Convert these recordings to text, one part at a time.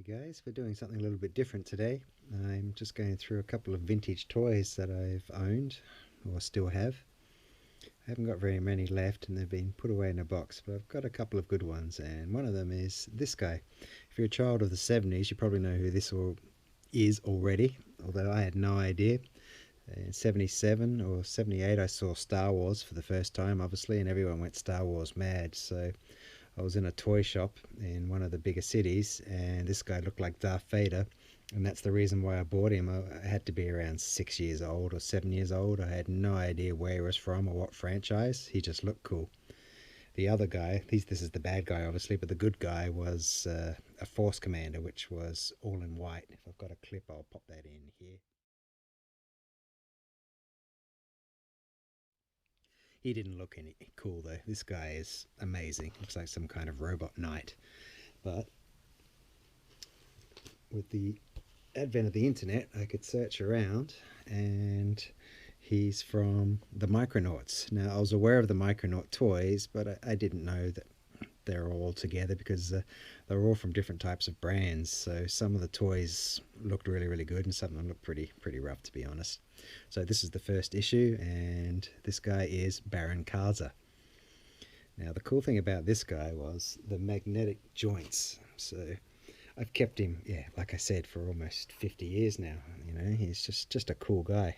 Guys, we're doing something a little bit different today. I'm just going through a couple of vintage toys that I've owned or still have. I haven't got very many left and they've been put away in a box, but I've got a couple of good ones, and one of them is this guy. If you're a child of the 70s, you probably know who this is already, although I had no idea. In 77 or 78 I saw Star Wars for the first time, obviously, and everyone went Star Wars mad, so I was in a toy shop in one of the bigger cities and this guy looked like Darth Vader, and that's the reason why I bought him. I had to be around 6 years old or 7 years old. I had no idea where he was from or what franchise. He just looked cool. The other guy, this is the bad guy obviously, but the good guy was a Force Commander, which was all in white. If I've got a clip, I'll pop that in here. He didn't look any cool though. This guy is amazing. Looks like some kind of robot knight. But with the advent of the internet, I could search around, and he's from the Micronauts. Now, I was aware of the Micronaut toys, but I didn't know that they're all together because they're all from different types of brands. So some of the toys looked really good, and some of them looked pretty rough, to be honest. So this is the first issue, and this guy is Baron Karza. Now, the cool thing about this guy was the magnetic joints. So I've kept him, yeah, like I said, for almost 50 years now. You know, he's just a cool guy.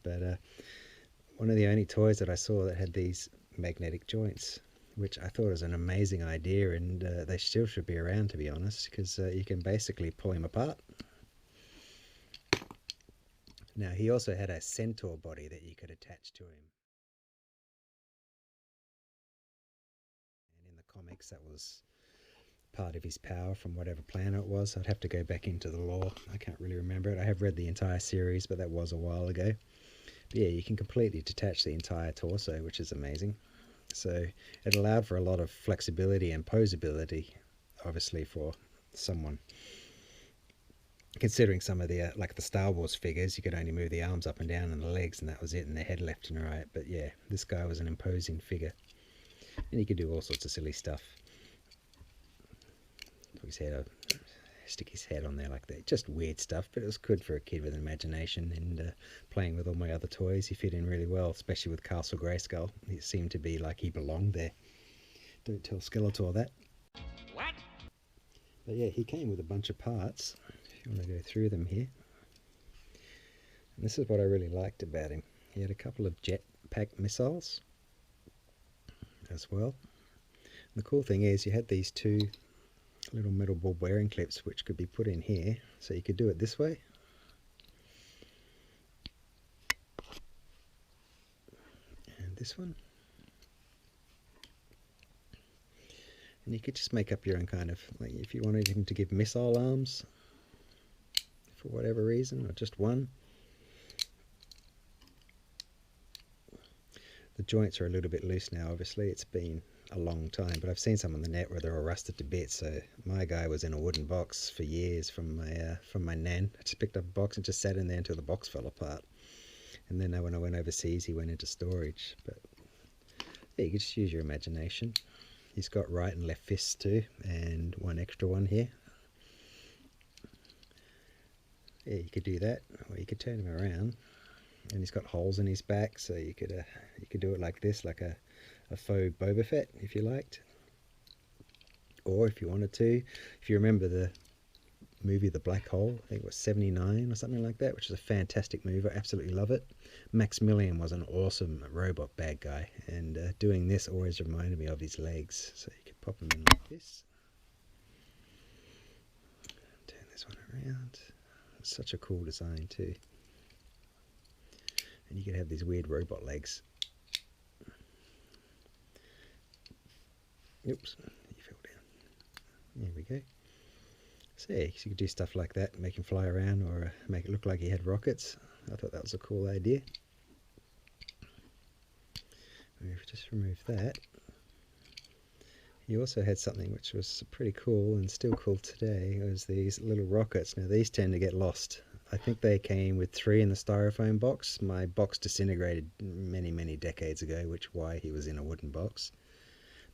But one of the only toys that I saw that had these magnetic joints, which I thought was an amazing idea, and they still should be around, to be honest, because you can basically pull him apart. Now, he also had a centaur body that you could attach to him. And in the comics, that was part of his power from whatever planet it was. I'd have to go back into the lore. I can't really remember it. I have read the entire series, but that was a while ago. But yeah, you can completely detach the entire torso, which is amazing. So it allowed for a lot of flexibility and posability, obviously, for someone. Considering some of the like the Star Wars figures, you could only move the arms up and down and the legs, and that was it, and the head left and right. But yeah, this guy was an imposing figure, and he could do all sorts of silly stuff. Stick his head on there like that, just weird stuff, but it was good for a kid with an imagination. And playing with all my other toys, he fit in really well, especially with Castle Grayskull. He seemed to be like he belonged there. Don't tell Skeletor that. What? But yeah, he came with a bunch of parts. If you want to go through them here, and this is what I really liked about him. He had a couple of jetpack missiles as well. And the cool thing is, you had these two little metal ball bearing clips which could be put in here, so you could do it this way, and this one, and you could just make up your own kind of, like, if you wanted him to give missile arms for whatever reason, or just one. The joints are a little bit loose now, obviously it's been a long time, but I've seen some on the net where they're all rusted to bits. So my guy was in a wooden box for years from my nan. I just picked up a box and just sat in there until the box fell apart, and then when I went overseas, he went into storage. But yeah, you can just use your imagination. He's got right and left fists too, and one extra one here. Yeah, you could do that, or you could turn him around, and he's got holes in his back, so you could do it like this, like a faux Boba Fett, if you liked. Or if you wanted to, if you remember the movie The Black Hole, I think it was 79 or something like that, which is a fantastic movie. I absolutely love it. Maximilian was an awesome robot bad guy, and doing this always reminded me of his legs. So you could pop them in like this. Turn this one around. It's such a cool design too. And you could have these weird robot legs. Oops, he fell down. There we go. So yeah, you could do stuff like that, make him fly around, or make it look like he had rockets. I thought that was a cool idea. Just remove that. He also had something which was pretty cool and still cool today. It was these little rockets. Now these tend to get lost. I think they came with 3 in the styrofoam box. My box disintegrated many decades ago, which is why he was in a wooden box.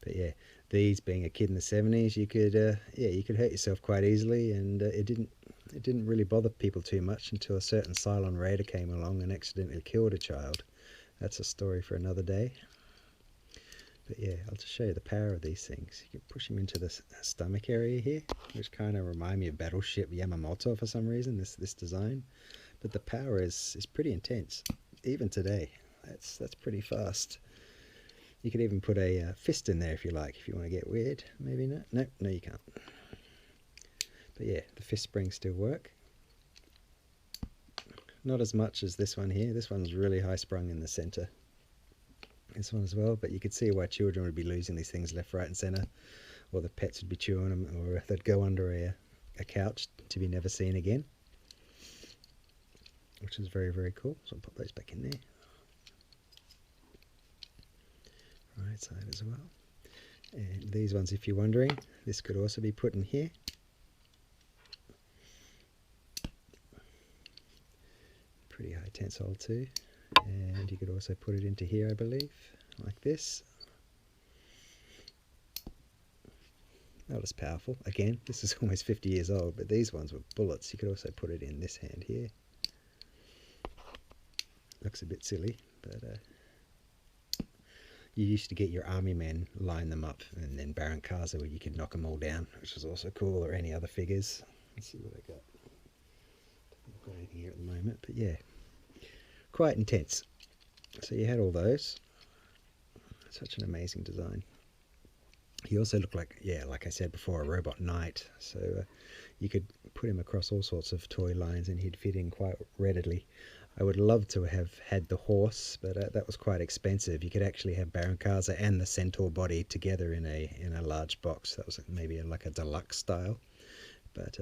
But yeah, these, being a kid in the 70s, you could yeah, you could hurt yourself quite easily, and it didn't really bother people too much until a certain Cylon raider came along and accidentally killed a child. That's a story for another day. But yeah, I'll just show you the power of these things. You can push them into the stomach area here, which kind of remind me of Battleship Yamamoto for some reason, this design. But the power is pretty intense, even today. That's pretty fast. You could even put a fist in there if you like, if you want to get weird. Maybe not. Nope, no you can't. But yeah, the fist springs still work. Not as much as this one here. This one's really high sprung in the center. This one as well, but you could see why children would be losing these things left, right and center, or the pets would be chewing them, or they'd go under a couch to be never seen again, which is very, very cool. So I'll pop those back in there. Right side as well. And these ones, if you're wondering, this could also be put in here. Pretty high tensile too. And you could also put it into here, I believe, like this. Not as powerful. Again, this is almost 50 years old, but these ones were bullets. You could also put it in this hand here. Looks a bit silly, but you used to get your army men, line them up, and then Baron Karza, where you could knock them all down, which was also cool, or any other figures. Let's see what I got. Don't got anything here at the moment, but yeah, quite intense. So you had all those. Such an amazing design. He also looked like, yeah, like I said before, a robot knight. So you could put him across all sorts of toy lines and he'd fit in quite readily. I would love to have had the horse, but that was quite expensive. You could actually have Baron Karza and the centaur body together in a large box. That was maybe like a deluxe style. But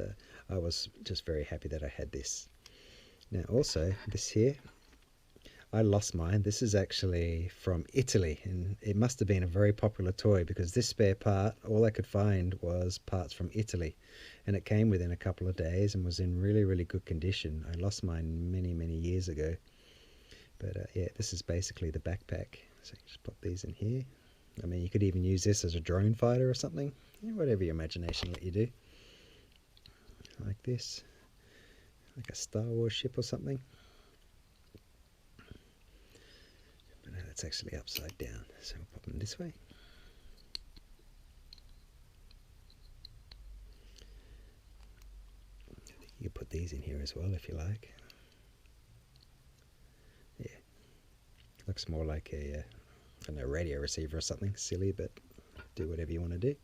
I was just very happy that I had this. Now also, this here, I lost mine. This is actually from Italy, and it must have been a very popular toy because this spare part, all I could find was parts from Italy, and it came within a couple of days and was in really, really good condition. I lost mine many, many years ago. But yeah, this is basically the backpack. So you just pop these in here. I mean, you could even use this as a drone fighter or something. Yeah, whatever your imagination let you do. Like this. Like a Star Wars ship or something. But no, that's actually upside down. So we'll pop them this way. You can put these in here as well if you like. Yeah. Looks more like a, I don't know, radio receiver or something silly, but do whatever you want to do.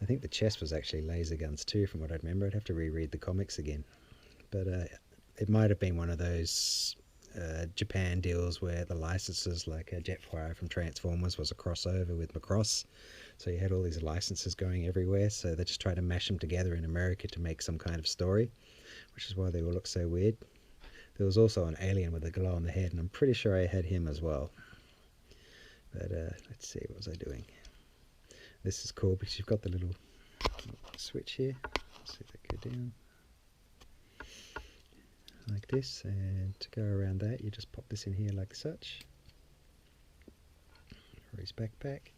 I think the chest was actually laser guns too, from what I remember. I'd have to reread the comics again. But it might have been one of those Japan deals where the licenses, like Jetfire from Transformers, was a crossover with Macross. So you had all these licenses going everywhere, so they just tried to mash them together in America to make some kind of story, which is why they all look so weird. There was also an alien with a glow on the head, and I'm pretty sure I had him as well. But let's see, what was I doing? This is cool because you've got the little switch here. Let's see if I go down. Like this, and to go around that, you just pop this in here like such. For his backpack.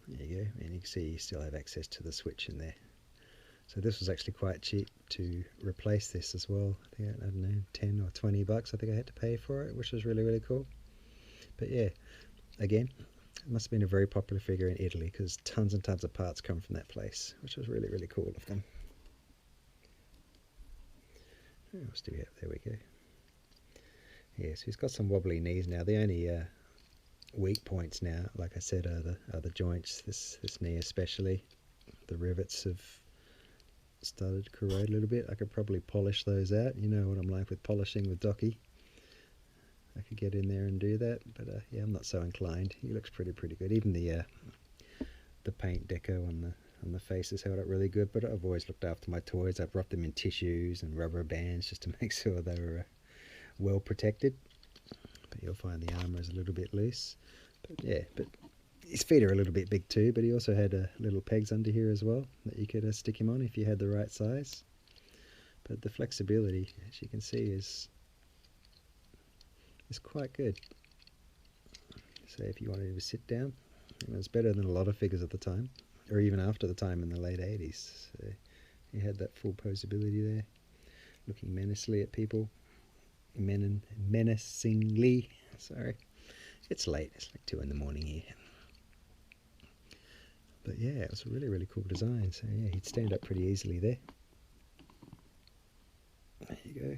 There you go, and you can see you still have access to the switch in there. So this was actually quite cheap to replace this as well. I think, I don't know, 10 or 20 bucks I think I had to pay for it, which was really, really cool. But yeah, again, it must have been a very popular figure in Italy because tons and tons of parts come from that place, which was really, really cool of them. What else do we have? There we go. Yeah, so he's got some wobbly knees now. The only weak points now, like I said, are the joints. This knee especially. The rivets have started to corrode a little bit. I could probably polish those out. You know what I'm like with polishing with Docky. I could get in there and do that, but yeah, I'm not so inclined. He looks pretty good. Even the paint deco on the face has held up really good, but I've always looked after my toys. I've wrapped them in tissues and rubber bands just to make sure they were well protected. But you'll find the armour is a little bit loose. But yeah, but his feet are a little bit big too, but he also had little pegs under here as well that you could stick him on if you had the right size. But the flexibility, as you can see, is quite good. say if you wanted to sit down. And it was better than a lot of figures at the time, or even after the time in the late 80s. So he had that full posability there, looking menacingly at people. Menacingly. Sorry. It's late. It's like 2 in the morning here. But yeah, it was a really, really cool design. So yeah, he'd stand up pretty easily there. There you go.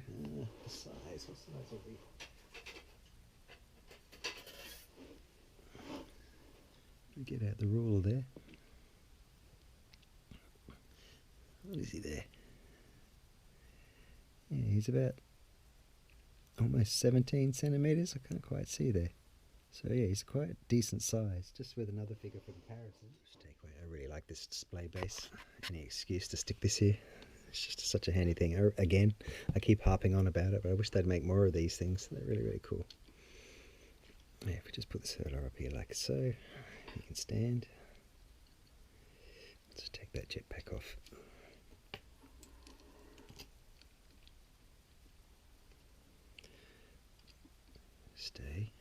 The size. What size will be? Get out the rule there. What is he there? Yeah, he's about almost 17 centimeters. I can't quite see there. So yeah, he's quite a decent size. Just with another figure for comparison. Just take away. I really like this display base. Any excuse to stick this here. It's just such a handy thing. Again, I keep harping on about it, but I wish they'd make more of these things. They're really, really cool. Yeah, if we just put this hurdler up here like so, you can stand. Let's take that jetpack off. Stay.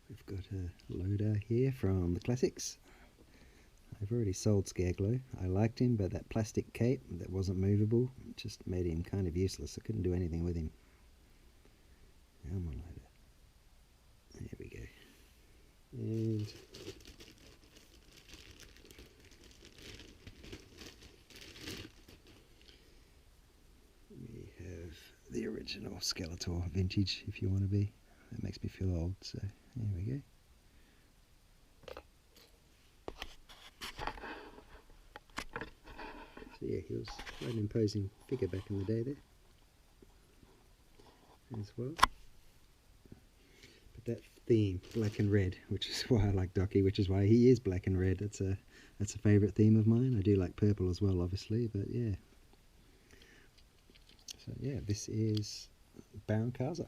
We've got a loader here from the classics. I've already sold Scareglow. I liked him, but that plastic cape that wasn't movable just made him kind of useless. I couldn't do anything with him. Come on, loader. There we go. And we have the original Skeletor vintage, if you want to be. That makes me feel old, so there we go. So yeah, he was quite an imposing figure back in the day there as well. But that theme, black and red, which is why I like Docky, which is why he is black and red. That's a favourite theme of mine. I do like purple as well, obviously, but yeah. So yeah, this is Baron Karza.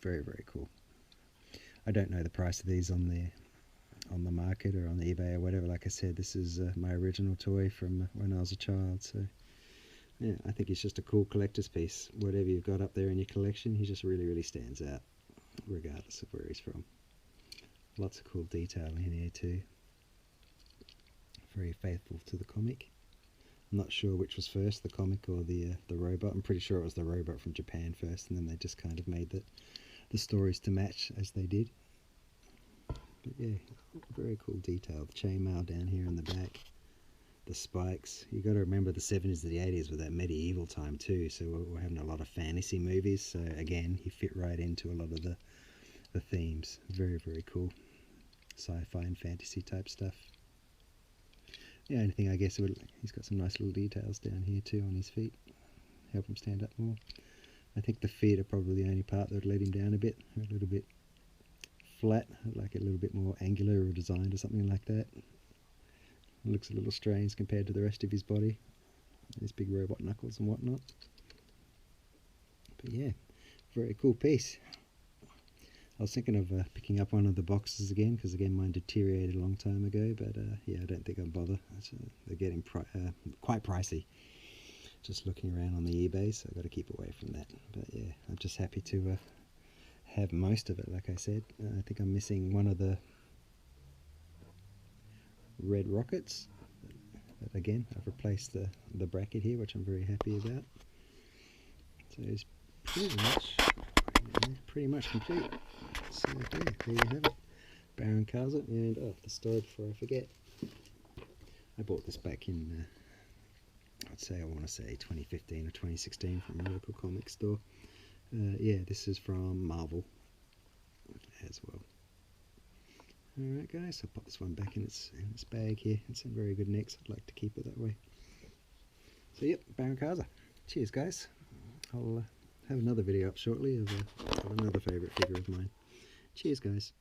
Very, very cool. I don't know the price of these on the market or on eBay or whatever. Like I said, this is my original toy from when I was a child. So yeah, I think it's just a cool collector's piece. Whatever you've got up there in your collection, he just really, really stands out, regardless of where he's from. Lots of cool detail in here too. Very faithful to the comic. I'm not sure which was first, the comic or the robot. I'm pretty sure it was the robot from Japan first, and then they just kind of made the stories to match as they did. But yeah, very cool detail. The chainmail down here in the back, the spikes. You got to remember the 70s to the 80s with that medieval time too. So we're having a lot of fantasy movies. So again, he fit right into a lot of the themes. Very, very cool. Sci-fi and fantasy type stuff. The only thing I guess he's got some nice little details down here too on his feet. Help him stand up more. I think the feet are probably the only part that would let him down a bit. A little bit flat, like a little bit more angular or designed or something like that. It looks a little strange compared to the rest of his body. His big robot knuckles and whatnot. But yeah, very cool piece. I was thinking of picking up one of the boxes again, because again mine deteriorated a long time ago, but yeah, I don't think I'll bother. They're getting quite pricey. Just looking around on the eBay, so I've got to keep away from that. But yeah, I'm just happy to have most of it, like I said. I think I'm missing one of the red rockets. But again, I've replaced the bracket here, which I'm very happy about. So it's pretty much complete. So yeah, there you have it. Baron Karza. And the story before I forget. I bought this back in, I want to say 2015 or 2016 from a local comic store. Yeah, this is from Marvel as well. Alright guys, I'll pop this one back in its bag here. It's in very good nick, so I'd like to keep it that way. So yep, Baron Karza. Cheers guys. I'll have another video up shortly of another favourite figure of mine. Cheers guys.